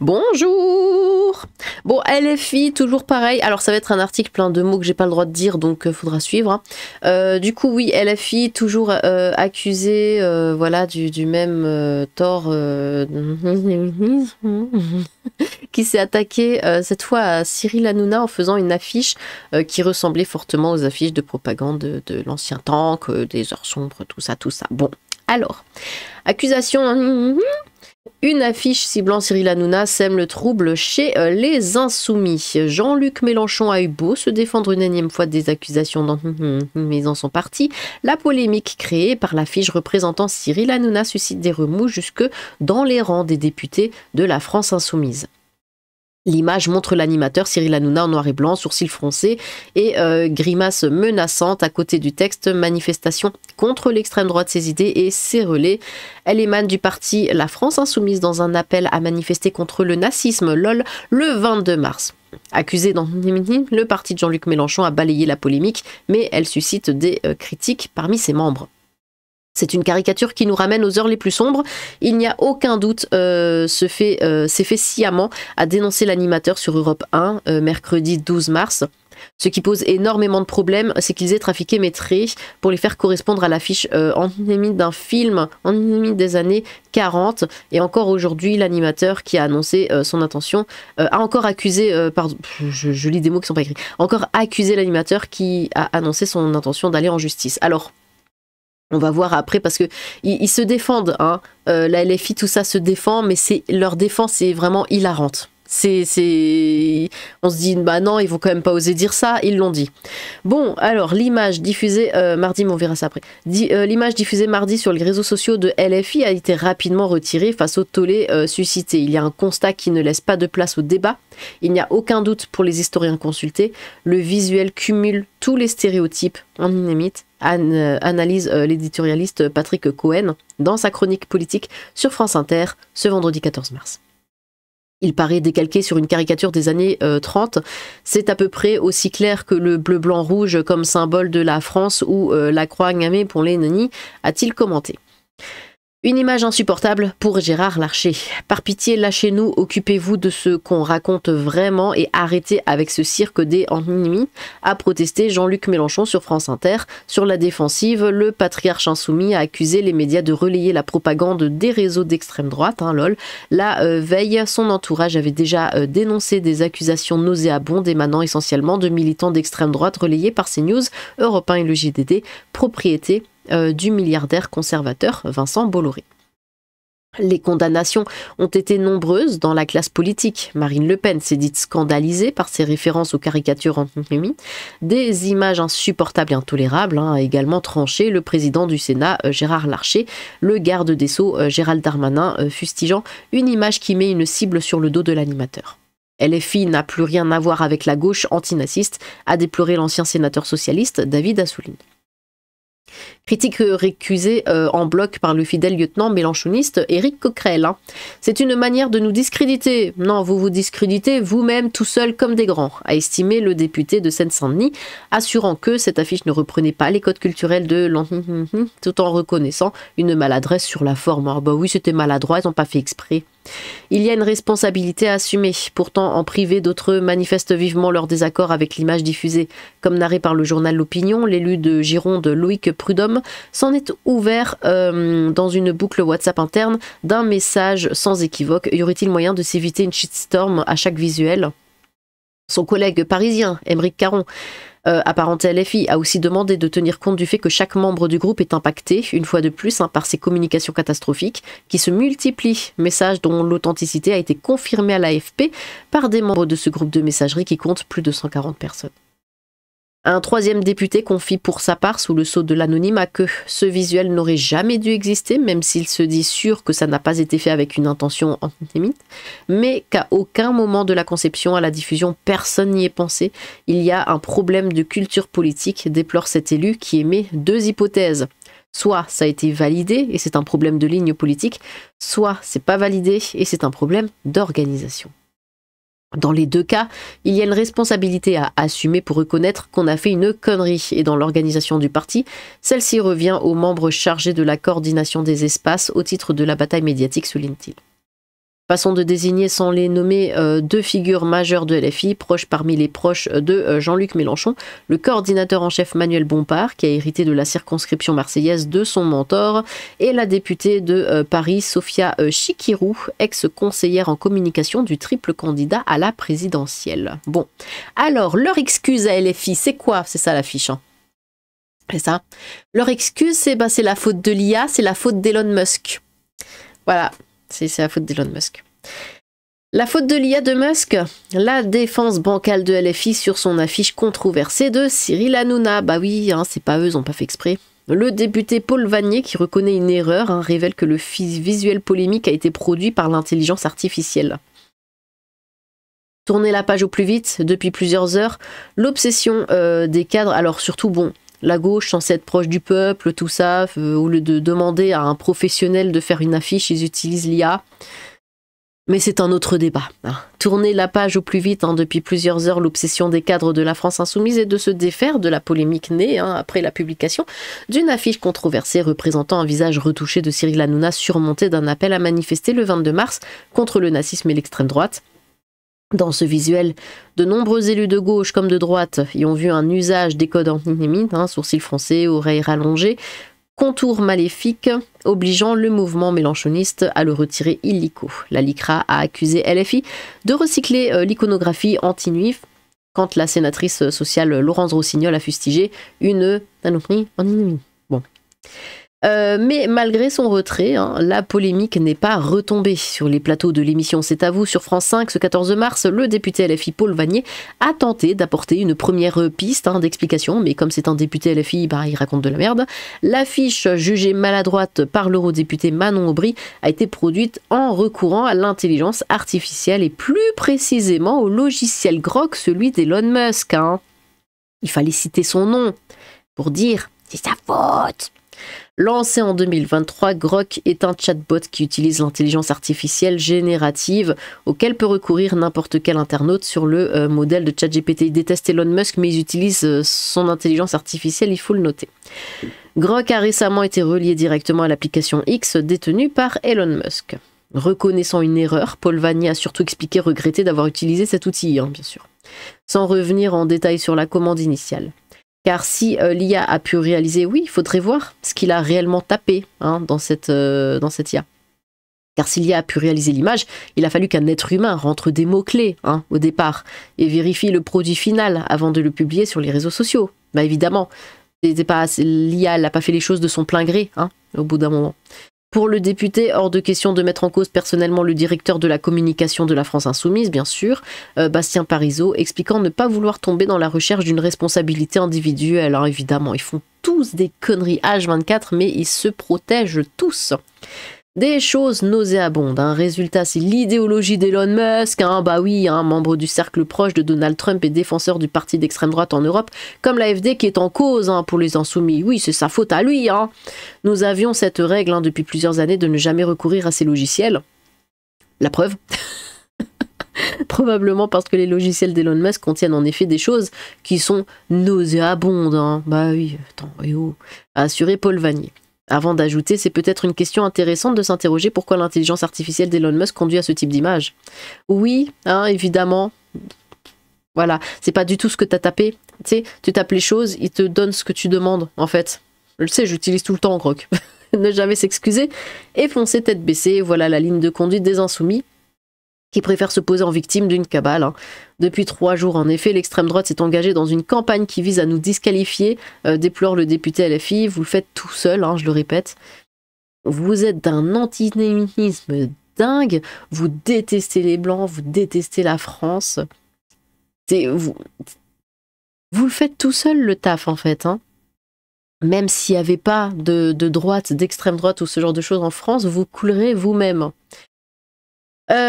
Bonjour. Bon, LFI, toujours pareil. Alors, ça va être un article plein de mots que j'ai pas le droit de dire, donc faudra suivre. Du coup, oui, LFI, toujours accusé voilà, du même tort qui s'est attaqué cette fois à Cyril Hanouna en faisant une affiche qui ressemblait fortement aux affiches de propagande de l'ancien tank, des heures sombres, tout ça, tout ça. Bon, alors, accusation... Une affiche ciblant Cyril Hanouna sème le trouble chez les Insoumis. Jean-Luc Mélenchon a eu beau se défendre une énième fois des accusations mais en son parti, la polémique créée par l'affiche représentant Cyril Hanouna suscite des remous jusque dans les rangs des députés de la France Insoumise. L'image montre l'animateur Cyril Hanouna en noir et blanc, sourcils froncés et grimace menaçante à côté du texte « Manifestation contre l'extrême droite, ses idées et ses relais ». Elle émane du parti La France Insoumise dans un appel à manifester contre le nazisme, lol, le 22 mars. Accusé le parti de Jean-Luc Mélenchon a balayé la polémique, mais elle suscite des critiques parmi ses membres. C'est une caricature qui nous ramène aux heures les plus sombres. Il n'y a aucun doute, s'est fait sciemment à dénoncer l'animateur sur Europe 1, mercredi 12 mars. Ce qui pose énormément de problèmes, c'est qu'ils aient trafiqué mes traits pour les faire correspondre à l'affiche antisémite d'un film antisémite des années 40. Et encore aujourd'hui, l'animateur qui a annoncé son intention a encore accusé, pardon, je lis des mots qui ne sont pas écrits, encore accusé l'animateur qui a annoncé son intention d'aller en justice. Alors, on va voir après parce que ils se défendent, hein. La LFI, tout ça se défend, mais leur défense est vraiment hilarante. On se dit, bah non, ils vont quand même pas oser dire ça, ils l'ont dit. Bon, alors, l'image diffusée mardi, mais on verra ça après. L'image diffusée mardi sur les réseaux sociaux de LFI a été rapidement retirée face au tollé suscité. Il y a un constat qui ne laisse pas de place au débat. Il n'y a aucun doute pour les historiens consultés. Le visuel cumule tous les stéréotypes antisémites, analyse l'éditorialiste Patrick Cohen dans sa chronique politique sur France Inter ce vendredi 14 mars. Il paraît décalqué sur une caricature des années 30. C'est à peu près aussi clair que le bleu-blanc-rouge comme symbole de la France ou la croix gammée pour les nannies, a-t-il commenté. Une image insupportable pour Gérard Larcher. Par pitié, lâchez-nous, occupez-vous de ce qu'on raconte vraiment et arrêtez avec ce cirque des ennemis, a protesté Jean-Luc Mélenchon sur France Inter. Sur la défensive, le patriarche insoumis a accusé les médias de relayer la propagande des réseaux d'extrême droite, hein, lol. La veille, son entourage avait déjà dénoncé des accusations nauséabondes émanant essentiellement de militants d'extrême droite relayés par CNews, Europe 1 et le JDD, propriété du milliardaire conservateur Vincent Bolloré. Les condamnations ont été nombreuses dans la classe politique. Marine Le Pen s'est dite scandalisée par ses références aux caricatures antisémites. Des images insupportables et intolérables a également tranché le président du Sénat Gérard Larcher, le garde des Sceaux Gérald Darmanin fustigeant une image qui met une cible sur le dos de l'animateur. LFI n'a plus rien à voir avec la gauche antinaziste, a déploré l'ancien sénateur socialiste David Assouline. Critique récusée en bloc par le fidèle lieutenant mélenchoniste Éric Coquerel. C'est une manière de nous discréditer. Non, vous vous discréditez vous-même tout seul comme des grands, a estimé le député de Seine-Saint-Denis, assurant que cette affiche ne reprenait pas les codes culturels de l'antisémitisme, tout en reconnaissant une maladresse sur la forme. Ah bah oui, c'était maladroit, ils n'ont pas fait exprès. Il y a une responsabilité à assumer. Pourtant, en privé, d'autres manifestent vivement leur désaccord avec l'image diffusée. Comme narré par le journal L'Opinion, l'élu de Gironde, Loïc Prudhomme, s'en est ouvert dans une boucle WhatsApp interne d'un message sans équivoque. Y aurait-il moyen de s'éviter une shitstorm à chaque visuel ? Son collègue parisien, Aymeric Caron, apparenté à LFI, a aussi demandé de tenir compte du fait que chaque membre du groupe est impacté, une fois de plus, par ces communications catastrophiques qui se multiplient. Message dont l'authenticité a été confirmée à l'AFP par des membres de ce groupe de messagerie qui compte plus de 140 personnes. Un troisième député confie pour sa part, sous le sceau de l'anonymat, que ce visuel n'aurait jamais dû exister, même s'il se dit sûr que ça n'a pas été fait avec une intention antisémite, mais qu'à aucun moment de la conception à la diffusion, personne n'y ait pensé. Il y a un problème de culture politique, déplore cet élu qui émet deux hypothèses. Soit ça a été validé et c'est un problème de ligne politique, soit c'est pas validé et c'est un problème d'organisation. Dans les deux cas, il y a une responsabilité à assumer pour reconnaître qu'on a fait une connerie. Et dans l'organisation du parti, celle-ci revient aux membres chargés de la coordination des espaces au titre de la bataille médiatique, souligne-t-il. Façon de désigner sans les nommer deux figures majeures de LFI, proches parmi les proches de Jean-Luc Mélenchon, le coordinateur en chef Manuel Bompard, qui a hérité de la circonscription marseillaise de son mentor, et la députée de Paris, Sophia Chikirou, ex-conseillère en communication du triple candidat à la présidentielle. Bon, alors, leur excuse à LFI, c'est quoi? C'est ça l'affiche, hein. C'est ça. Leur excuse, c'est la faute de l'IA, c'est la faute d'Elon Musk. Voilà. C'est la faute d'Elon Musk. La faute de l'IA de Musk, la défense bancale de LFI sur son affiche controversée de Cyril Hanouna. Bah oui, hein, c'est pas eux, ils ont pas fait exprès. Le député Paul Vannier, qui reconnaît une erreur, hein, révèle que le visuel polémique a été produit par l'intelligence artificielle. Tournez la page au plus vite, depuis plusieurs heures. L'obsession des cadres, alors surtout, bon, la gauche censée être proche du peuple, tout ça, au lieu de demander à un professionnel de faire une affiche, ils utilisent l'IA. Mais c'est un autre débat, hein. Tournez la page au plus vite, hein, depuis plusieurs heures, l'obsession des cadres de la France Insoumise est de se défaire de la polémique née, hein, après la publication d'une affiche controversée représentant un visage retouché de Cyril Hanouna surmonté d'un appel à manifester le 22 mars contre le nazisme et l'extrême droite. Dans ce visuel, de nombreux élus de gauche comme de droite y ont vu un usage des codes antisémites, hein, sourcils froncés, oreilles rallongées, contours maléfiques, obligeant le mouvement mélenchoniste à le retirer illico. La LICRA a accusé LFI de recycler l'iconographie anti-nuif, quand la sénatrice sociale Laurence Rossignol a fustigé une anomalie anonyme. Bon. Mais malgré son retrait, hein, la polémique n'est pas retombée sur les plateaux de l'émission C'est à vous sur France 5 ce 14 mars. Le député LFI Paul Vannier a tenté d'apporter une première piste, hein, d'explication, mais comme c'est un député LFI, bah, il raconte de la merde. L'affiche jugée maladroite par l'eurodéputé Manon Aubry a été produite en recourant à l'intelligence artificielle et plus précisément au logiciel Grok, celui d'Elon Musk, hein. Il fallait citer son nom pour dire « c'est sa faute ». Lancé en 2023, Grok est un chatbot qui utilise l'intelligence artificielle générative auquel peut recourir n'importe quel internaute sur le modèle de ChatGPT. Il déteste Elon Musk, mais ils utilisent son intelligence artificielle, il faut le noter. Grok a récemment été relié directement à l'application X détenue par Elon Musk. Reconnaissant une erreur, Paul Vannier a surtout expliqué regretter d'avoir utilisé cet outil, hein, bien sûr, sans revenir en détail sur la commande initiale. Car si l'IA a pu réaliser, oui, il faudrait voir ce qu'il a réellement tapé, hein, dans cette IA. Car si l'IA a pu réaliser l'image, il a fallu qu'un être humain rentre des mots-clés, hein, au départ et vérifie le produit final avant de le publier sur les réseaux sociaux. Bah évidemment, l'IA n'a pas fait les choses de son plein gré, hein, au bout d'un moment. Pour le député, hors de question de mettre en cause personnellement le directeur de la communication de la France Insoumise, bien sûr, Bastien Parisot, expliquant ne pas vouloir tomber dans la recherche d'une responsabilité individuelle. Alors évidemment, ils font tous des conneries H24, mais ils se protègent tous. Des choses nauséabondes, hein. Résultat, c'est l'idéologie d'Elon Musk, hein. Bah oui, hein, membre du cercle proche de Donald Trump et défenseur du parti d'extrême droite en Europe, comme l'AfD qui est en cause, hein, pour les insoumis. Oui, c'est sa faute à lui, hein. Nous avions cette règle, hein, depuis plusieurs années de ne jamais recourir à ces logiciels. La preuve probablement parce que les logiciels d'Elon Musk contiennent en effet des choses qui sont nauséabondes, hein. Bah oui, attends, a assuré Paul Vannier. Avant d'ajouter, c'est peut-être une question intéressante de s'interroger pourquoi l'intelligence artificielle d'Elon Musk conduit à ce type d'image. Oui, hein, évidemment. Voilà, c'est pas du tout ce que tu as tapé. Tu sais, tu tapes les choses, il te donne ce que tu demandes, en fait. Je le sais, j'utilise tout le temps, Grok. Ne jamais s'excuser et foncer tête baissée. Voilà la ligne de conduite des insoumis qui préfèrent se poser en victime d'une cabale, hein. Depuis 3 jours, en effet, l'extrême droite s'est engagée dans une campagne qui vise à nous disqualifier, déplore le député LFI. Vous le faites tout seul, hein, je le répète. Vous êtes d'un antisémitisme dingue, vous détestez les Blancs, vous détestez la France. Vous le faites tout seul, le taf, en fait, hein. Même s'il n'y avait pas de droite, d'extrême droite ou ce genre de choses en France, vous coulerez vous-même.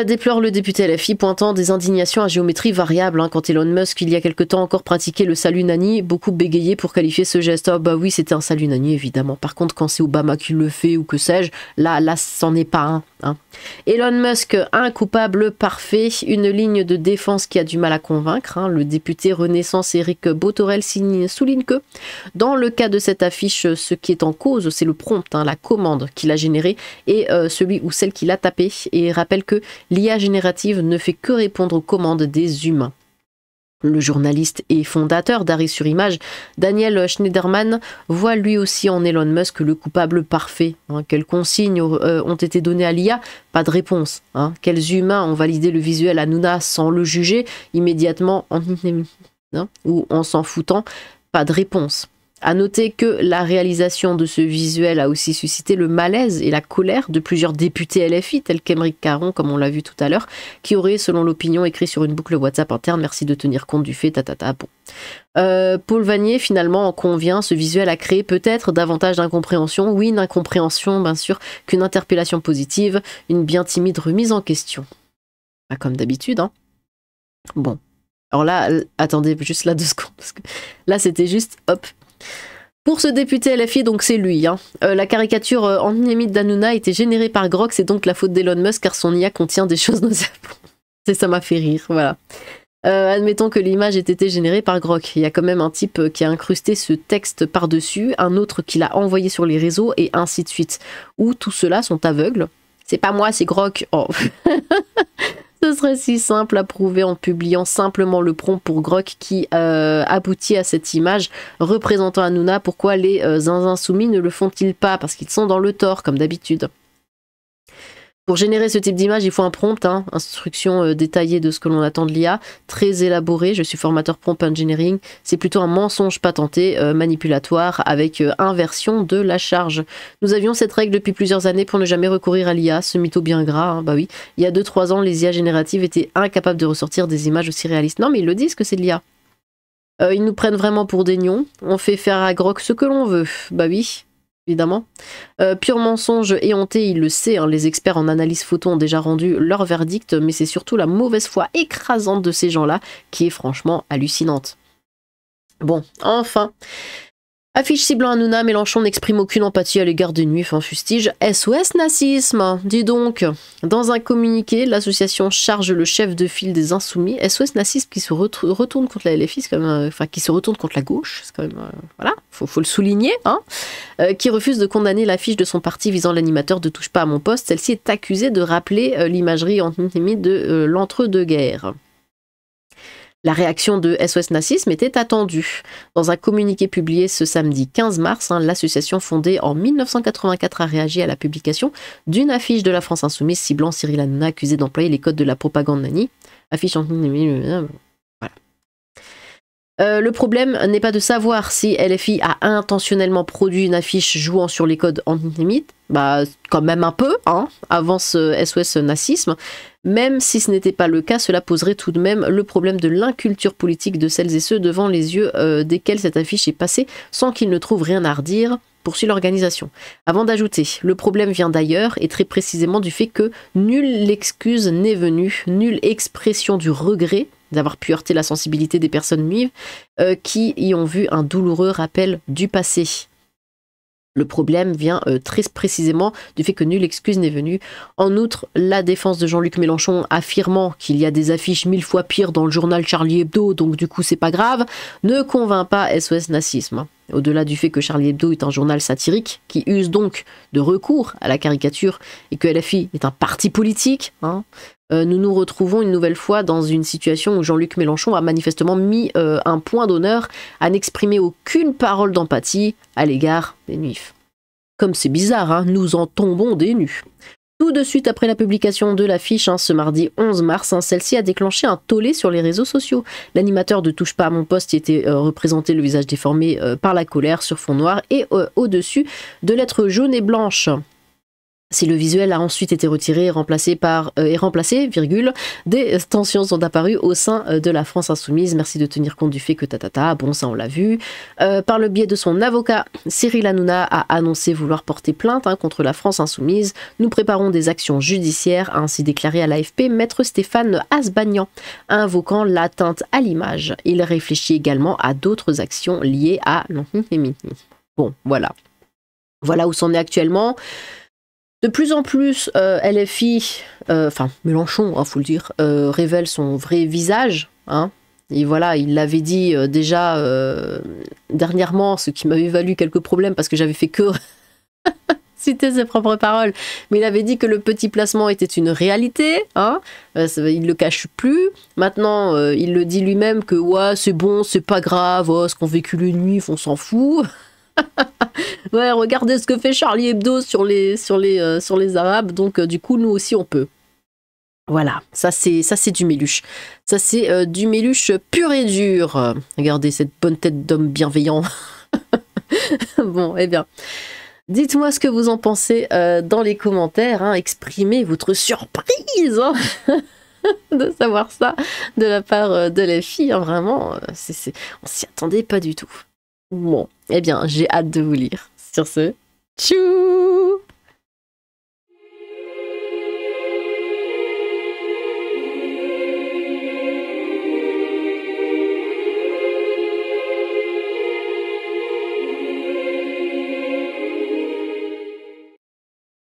Déplore le député LFI, pointant des indignations à géométrie variable, hein, quand Elon Musk, il y a quelque temps encore pratiqué le salut nani, beaucoup bégayé pour qualifier ce geste. Ah bah oui, c'était un salut nani, évidemment. Par contre, quand c'est Obama qui le fait ou que sais-je, là, c'en est pas un. hein. Elon Musk, un coupable parfait, une ligne de défense qui a du mal à convaincre, hein. Le député Renaissance Éric Bothorel souligne que, dans le cas de cette affiche, ce qui est en cause, c'est le prompt, hein, la commande qu'il a générée et celui ou celle qui l'a tapé, et rappelle que l'IA générative ne fait que répondre aux commandes des humains. Le journaliste et fondateur d'Arrêt sur Image, Daniel Schneiderman, voit lui aussi en Elon Musk le coupable parfait, hein. Quelles consignes ont été données à l'IA? Pas de réponse, hein. Quels humains ont validé le visuel Hanouna sans le juger immédiatement, hein, ou en s'en foutant? Pas de réponse. À noter que la réalisation de ce visuel a aussi suscité le malaise et la colère de plusieurs députés LFI, tels qu'Aymeric Caron, comme on l'a vu tout à l'heure, qui auraient, selon l'opinion, écrit sur une boucle WhatsApp interne « Merci de tenir compte du fait, tatata ». Bon. Paul Vanier, finalement, en convient, ce visuel a créé peut-être davantage d'incompréhension, oui, une incompréhension, bien sûr, qu'une interpellation positive, une bien timide remise en question. Pas comme d'habitude, hein. Bon. Alors là, attendez juste là 2 secondes, parce que là, c'était juste, hop. Pour ce député LFI, donc c'est lui, hein. La caricature antisémite d'Hanouna a été générée par Grok, c'est donc la faute d'Elon Musk car son IA contient des choses nauséabondes. Ça m'a fait rire, voilà. Admettons que l'image ait été générée par Grok. Il y a quand même un type qui a incrusté ce texte par-dessus, un autre qui l'a envoyé sur les réseaux et ainsi de suite. Où tous ceux-là sont aveugles. C'est pas moi, c'est Grok. Oh. Ce serait si simple à prouver en publiant simplement le prompt pour Grok qui aboutit à cette image représentant Hanouna. Pourquoi les zinzins soumis ne le font-ils pas? Parce qu'ils sont dans le tort, comme d'habitude. Pour générer ce type d'image, il faut un prompt, hein, instruction détaillée de ce que l'on attend de l'IA, très élaboré. Je suis formateur prompt engineering. C'est plutôt un mensonge patenté, manipulatoire, avec inversion de la charge. Nous avions cette règle depuis plusieurs années pour ne jamais recourir à l'IA, ce mytho bien gras, hein, bah oui. Il y a 2-3 ans, les IA génératives étaient incapables de ressortir des images aussi réalistes. Non, mais ils le disent que c'est de l'IA. Ils nous prennent vraiment pour des nions. On fait faire à Grok ce que l'on veut. Bah oui. Évidemment. Pur mensonge éhonté, il le sait, hein, les experts en analyse photo ont déjà rendu leur verdict, mais c'est surtout la mauvaise foi écrasante de ces gens-là qui est franchement hallucinante. Bon, enfin. Affiche ciblant Hanouna, Mélenchon n'exprime aucune empathie à l'égard des Nuifs, hein, fustige. SOS Nazisme, dis donc. Dans un communiqué, l'association charge le chef de file des Insoumis. SOS Nazisme qui se retourne contre la LFI, c'est quand même, enfin qui se retourne contre la gauche, c'est quand même, voilà, faut le souligner, hein, qui refuse de condamner l'affiche de son parti visant l'animateur de Touche pas à mon poste. Celle-ci est accusée de rappeler l'imagerie antisémite de l'entre-deux-guerres. La réaction de SOS Nazisme était attendue. Dans un communiqué publié ce samedi 15 mars, hein, l'association fondée en 1984 a réagi à la publication d'une affiche de la France Insoumise ciblant Cyril Hanouna accusé d'employer les codes de la propagande nani. Affiche voilà. Le problème n'est pas de savoir si LFI a intentionnellement produit une affiche jouant sur les codes antisémites, bah quand même un peu, hein, avance SOS Nazisme. Même si ce n'était pas le cas, cela poserait tout de même le problème de l'inculture politique de celles et ceux devant les yeux desquels cette affiche est passée sans qu'ils ne trouvent rien à redire, poursuit l'organisation. Avant d'ajouter, le problème vient d'ailleurs et très précisément du fait que nulle excuse n'est venue, nulle expression du regret d'avoir pu heurter la sensibilité des personnes juives qui y ont vu un douloureux rappel du passé. Le problème vient très précisément du fait que nulle excuse n'est venue. En outre, la défense de Jean-Luc Mélenchon affirmant qu'il y a des affiches 1000 fois pires dans le journal Charlie Hebdo, donc du coup c'est pas grave, ne convainc pas SOS Nazisme. Au-delà du fait que Charlie Hebdo est un journal satirique qui use donc de recours à la caricature et que LFI est un parti politique, hein, nous nous retrouvons une nouvelle fois dans une situation où Jean-Luc Mélenchon a manifestement mis un point d'honneur à n'exprimer aucune parole d'empathie à l'égard des Nuifs. Comme c'est bizarre, hein, nous en tombons des nues. Tout de suite après la publication de l'affiche, hein, ce mardi 11 mars, hein, celle-ci a déclenché un tollé sur les réseaux sociaux. L'animateur de Touche pas à mon poste y était représenté le visage déformé par la colère sur fond noir et au-dessus de lettres jaunes et blanches. Si le visuel a ensuite été retiré et remplacé, virgule, des tensions sont apparues au sein de la France Insoumise. Merci de tenir compte du fait que bon ça on l'a vu. Par le biais de son avocat, Cyril Hanouna a annoncé vouloir porter plainte contre la France Insoumise. Nous préparons des actions judiciaires, a ainsi déclaré à l'AFP maître Stéphane Asbagnan, invoquant l'atteinte à l'image. Il réfléchit également à d'autres actions liées à l'antisémitisme. Bon, voilà. Voilà où c'en est actuellement. De plus en plus, LFI, enfin Mélenchon, hein, faut le dire, révèle son vrai visage. Hein. Et voilà, il l'avait dit déjà dernièrement, ce qui m'avait valu quelques problèmes parce que j'avais fait que citer ses propres paroles. Mais il avait dit que le petit placement était une réalité. Hein. Il le cache plus. Maintenant, il le dit lui-même que ouais, c'est bon, c'est pas grave, oh, ce qu'on vécu les nuits, on s'en fout. Ouais, regardez ce que fait Charlie Hebdo sur les Arabes, donc du coup, nous aussi, on peut. Voilà, ça c'est du Méluche. Ça c'est du Méluche pur et dur. Regardez cette bonne tête d'homme bienveillant. Bon, eh bien, dites-moi ce que vous en pensez dans les commentaires. Hein. Exprimez votre surprise hein, de savoir ça de la part de la fille. Hein, vraiment, on s'y attendait pas du tout. Bon, eh bien, j'ai hâte de vous lire. Sur ce, tchou!